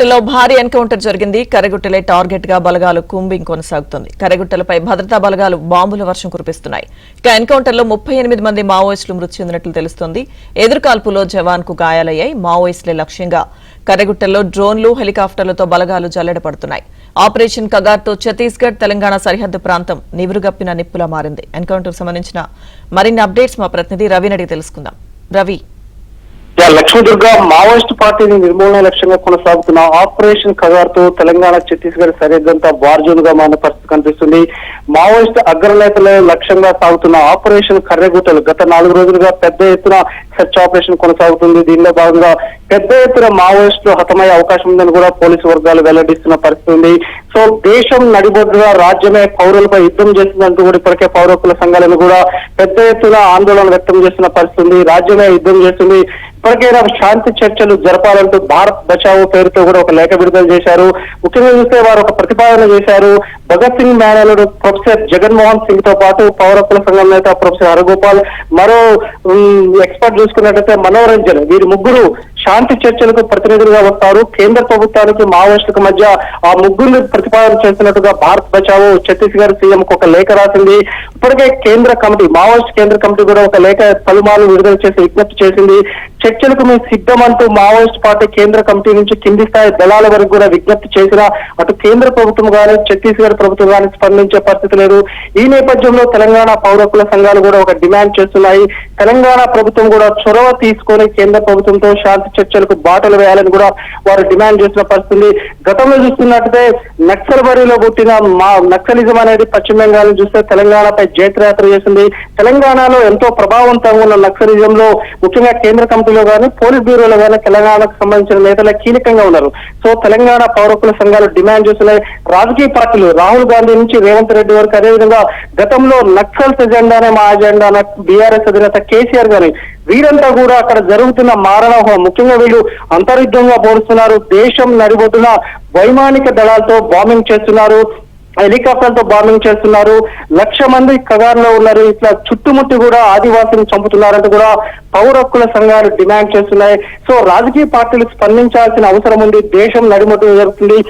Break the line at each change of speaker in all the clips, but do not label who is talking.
కర్రెగుట్టలో భారీ ఎన్కౌంటర్ జరిగింది. కర్రెగుట్టలే టార్గెట్ గా బలగాలు కూంబింగ్ కొనసాగుతోంది. కర్రెగుట్టలపై భద్రతా బలగాలు బాంబుల వర్షం కురిపిస్తున్నాయి. ఇక ఎన్కౌంటర్ లో 38 మంది మావోయిస్టులు మృతి చెందినట్లు తెలుస్తోంది. ఎదురుకాల్పులో జవాన్ కు గాయాలయ్యాయి. మావోయిస్టులే లక్ష్యంగా కర్రెగుట్టల్లో డ్రోన్లు, హెలికాప్టర్లతో బలగాలు జల్లెడపడుతున్నాయి. ఆపరేషన్ కగార్తో ఛత్తీస్గఢ్, తెలంగాణ సరిహద్దు ప్రాంతం నివురుగప్పిన నిప్పులా మారింది. ఎన్కౌంటర్ సంబంధించిన మరిన్ని అప్డేట్స్ మా ప్రతినిధి రవి అడిగి తెలుసుకుందాం. రవి,
లక్ష్మీదుర్గ మావోయిస్టు పార్టీని నిర్మూలన లక్ష్యంగా కొనసాగుతున్న ఆపరేషన్ కగార్తో తెలంగాణ ఛత్తీస్గఢ్ సరిహద్దంతా వార్జోన్ గా మారిన పరిస్థితి కనిపిస్తుంది. మావోయిస్టు అగ్రనేతల లక్ష్యంగా సాగుతున్న ఆపరేషన్ కర్రెగుట్టలు గత 4 రోజులుగా పెద్ద ఎత్తున సెర్చ్ ఆపరేషన్ కొనసాగుతుంది. దీనిలో భాగంగా పెద్ద ఎత్తున మావోయిస్టులు హతమయ్యే అవకాశం ఉందని కూడా పోలీసు వర్గాలు వెల్లడిస్తున్న పరిస్థితి ఉంది. సో దేశం నడిబొడ్డుగా రాజ్యమే పౌరులపై యుద్ధం చేస్తుందంటూ కూడా ఇప్పటికే పౌర హక్కుల సంఘాలను కూడా పెద్ద ఎత్తున ఆందోళన వ్యక్తం చేస్తున్న పరిస్థితి ఉంది. రాజ్యమే యుద్ధం చేస్తుంది, ఇప్పటికైనా శాంతి చర్చలు జరపాలంటూ భారత్ బచావో పేరుతో కూడా ఒక లేఖ విడుదల చేశారు. ముఖ్యంగా చూస్తే వారు ఒక ప్రతిపాదన చేశారు. భగత్ సింగ్ మేనలుడు ప్రొఫెసర్ జగన్మోహన్ సింగ్ తో పాటు పౌర హక్కుల సంఘం నేత ప్రొఫెసర్ హరగోపాల్, మరో ఎక్స్పర్ట్ చూసుకున్నట్లయితే మనోరంజన్, వీరి ముగ్గురు శాంతి చర్చలకు ప్రతినిధులుగా వస్తారు. కేంద్ర ప్రభుత్వానికి మావోయిస్టులకు మధ్య ఆ ముగ్గురు ప్రతిపాదన చేస్తున్నట్టుగా భారత్ బచావో ఛత్తీస్గఢ్ సీఎం కు ఒక లేఖ రాసింది. ఇప్పటికే కేంద్ర కమిటీ, మావోయిస్ట్ కేంద్ర కమిటీ కూడా ఒక లేఖ పలుమార్లు విడుదల చేసి విజ్ఞప్తి చేసింది. చర్చలకు మేము సిద్ధమంటూ మావోయిస్ట్ పార్టీ కేంద్ర కమిటీ నుంచి కింది స్థాయి దళాల వరకు కూడా విజ్ఞప్తి చేసినా అటు కేంద్ర ప్రభుత్వం కానీ ఛత్తీస్గఢ్ ప్రభుత్వం కానీ స్పందించే పరిస్థితి లేదు. ఈ నేపథ్యంలో తెలంగాణ పౌర హక్కుల సంఘాలు కూడా ఒక డిమాండ్ చేస్తున్నాయి. తెలంగాణ ప్రభుత్వం కూడా చొరవ తీసుకొని కేంద్ర ప్రభుత్వంతో శాంతి చర్చలకు బాటలు వేయాలని కూడా వారు డిమాండ్ చేసిన పరిస్థితి. గతంలో చూస్తున్నట్లయితే నక్సల్ బరిలో పుట్టిన నక్సలిజం అనేది పశ్చిమ బెంగాల్ చూస్తే తెలంగాణపై జైత్రయాత్ర చేసింది. తెలంగాణలో ఎంతో ప్రభావవంతంగా ఉన్న నక్సలిజంలో ముఖ్యంగా కేంద్ర కమిటీలో కానీ పోలీస్ బ్యూరోలో కానీ తెలంగాణకు సంబంధించిన నేతలు కీలకంగా ఉన్నారు. సో తెలంగాణ పౌర హక్కుల సంఘాలు డిమాండ్ చేస్తున్నాయి. రాజకీయ పార్టీలు రాహుల్ గాంధీ నుంచి రేవంత్ రెడ్డి వరకు, అదేవిధంగా గతంలో నక్సల్స్ ఎజెండానే మా ఎజెండా బీఆర్ఎస్ అధినేత కేసీఆర్ గాని, వీరంతా కూడా అక్కడ జరుగుతున్న మారణహోమం, ముఖ్యంగా వీళ్ళు అంతర్యుద్ధంగా పోరుస్తున్నారు. దేశం నడిబొడ్డున వైమానిక దళాలతో బాంబింగ్ చేస్తున్నారు, హెలికాప్టర్తో బాంబింగ్ చేస్తున్నారు. 1,00,000 మంది కగారులో ఉన్నారు. ఇట్లా చుట్టుముట్టి కూడా ఆదివాసులను చంపుతున్నారంటూ కూడా పౌర హక్కుల సంఘాలు డిమాండ్ చేస్తున్నాయి. సో రాజకీయ పార్టీలు స్పందించాల్సిన అవసరం ఉంది. దేశం నడిమొడ్డు జరుగుతుంది.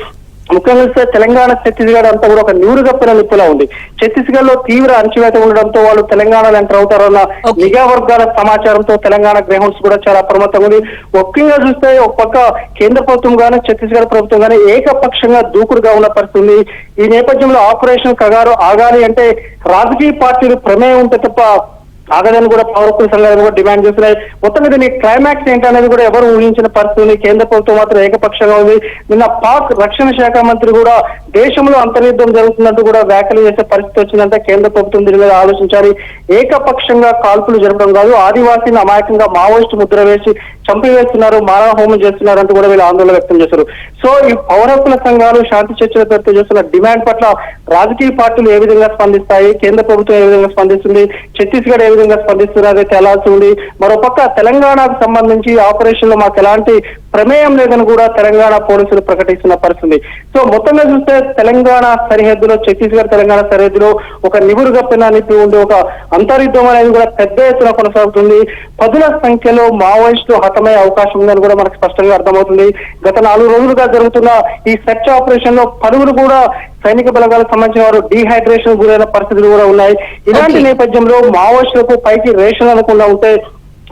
ముఖ్యంగా తెలంగాణ ఛత్తీస్గఢ్ అంతా కూడా ఒక నివురుగప్పిన నిప్పులా ఉంది. ఛత్తీస్గఢ్ లో తీవ్ర అణచివేత ఉండడంతో వాళ్ళు తెలంగాణలో ఎంటర్ అవుతారన్న నిఘా వర్గాల సమాచారంతో తెలంగాణ గ్రౌండ్స్ కూడా చాలా అప్రమత్తంగా ఉంది. ముఖ్యంగా చూస్తే ఒక పక్క కేంద్ర ప్రభుత్వం కానీ ఛత్తీస్గఢ్ ప్రభుత్వం కానీ ఏకపక్షంగా దూకుడుగా ఉన్న పరిస్థితి. ఈ నేపథ్యంలో ఆపరేషన్ కగారు ఆగాలి అంటే రాజకీయ పార్టీలు ప్రమేయం ఉంటే తప్ప ఆగదని కూడా పౌర హక్కుల సంఘాలు కూడా డిమాండ్ చేస్తున్నాయి. మొత్తం మీద క్లైమాక్స్ ఏంటనేది కూడా ఎవరు ఊహించిన పరిస్థితి. కేంద్ర ప్రభుత్వం మాత్రం ఏకపక్షంగా ఉంది. నిన్న పాక్ రక్షణ శాఖ మంత్రి కూడా దేశంలో అంతర్యుద్ధం జరుగుతుందంటూ కూడా వ్యాఖ్యలు చేసే పరిస్థితి వచ్చిందంటే కేంద్ర ప్రభుత్వం దీని మీద ఆలోచించాలి. ఏకపక్షంగా కాల్పులు జరపడం కాదు, ఆదివాసీని అమాయకంగా మావోయిస్టు ముద్ర వేసి చంపివేస్తున్నారు, మానవ హోమం చేస్తున్నారు అంటూ కూడా వీళ్ళు ఆందోళన వ్యక్తం చేశారు. సో ఈ పౌర హక్కుల సంఘాలు శాంతి చర్చల పేరుతో చేస్తున్న డిమాండ్ పట్ల రాజకీయ పార్టీలు ఏ విధంగా స్పందిస్తాయి, కేంద్ర ప్రభుత్వం ఏ విధంగా స్పందిస్తుంది, ఛత్తీస్గఢ్ ఏ విధంగా స్పందిస్తున్నది తేలాల్సి ఉంది. మరోపక్క తెలంగాణకు సంబంధించి ఆపరేషన్ లో మాకు ఎలాంటి ప్రమేయం లేదని కూడా తెలంగాణ పోలీసులు ప్రకటిస్తున్న పరిస్థితి. సో మొత్తంగా చూస్తే తెలంగాణ సరిహద్దులో, ఛత్తీస్గఢ్ తెలంగాణ సరిహద్దులో ఒక నివురుగప్పిన నిప్పి ఉండి ఒక అంతర్యుద్ధం అనేది కూడా పెద్ద ఎత్తున కొనసాగుతుంది. పదుల సంఖ్యలో మావోయిస్టులు హతమయ్యే అవకాశం ఉందని కూడా మనకు స్పష్టంగా అర్థమవుతుంది. గత 4 రోజులుగా జరుగుతున్న ఈ సెర్చ్ ఆపరేషన్ లో పలువురు కూడా సైనిక బలగాలకు సంబంధించిన వారు డీహైడ్రేషన్ గురైన పరిస్థితులు కూడా ఉన్నాయి. ఇలాంటి నేపథ్యంలో మావోయిస్టులకు పైకి రేషన్ అనకుండా ఉంటే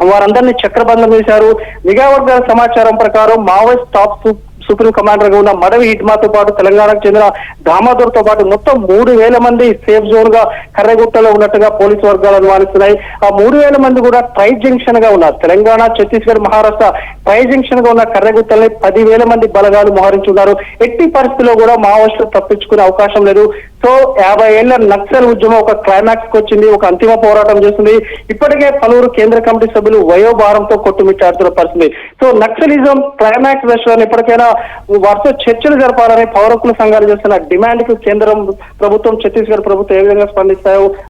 వారందరినీ చక్రబంధం చేశారు. నిఘా వర్గాల సమాచారం ప్రకారం మావోయిస్ట్ టాప్ సుప్రీం కమాండర్ గా ఉన్న మడవి హిడ్మాతో పాటు తెలంగాణకు చెందిన దామోదర్ తో పాటు మొత్తం 3,000 మంది సేఫ్ జోన్ గా కర్రెగుట్టలో ఉన్నట్టుగా పోలీసు వర్గాలు అనుమానిస్తున్నాయి. ఆ 3,000 మంది కూడా ట్రై జంక్షన్ గా ఉన్నారు. తెలంగాణ, ఛత్తీస్గఢ్, మహారాష్ట్ర ట్రై జంక్షన్ గా ఉన్న కర్రెగుట్టల్ని 10,000 మంది బలగాలు మోహరించున్నారు. ఎట్టి పరిస్థితిలో కూడా మావోయిస్టులు తప్పించుకునే అవకాశం లేదు. సో 50 ఏళ్ల నక్సల్ ఉద్యమం ఒక క్లైమాక్స్ కు వచ్చింది, ఒక అంతిమ పోరాటం చేస్తుంది. ఇప్పటికే పలువురు కేంద్ర కమిటీ సభ్యులు వయోభారంతో కొట్టుమిట్టాడుతున్న పరిస్థితి. సో నక్సలిజం క్లైమాక్స్ దశలో ఇప్పటికైనా వారితో చర్చలు జరపాలని పౌర హక్కుల సంఘాలు చేస్తున్న డిమాండ్ కు కేంద్రం ప్రభుత్వం, ఛత్తీస్గఢ్ ప్రభుత్వం ఏ విధంగా స్పందిస్తాయో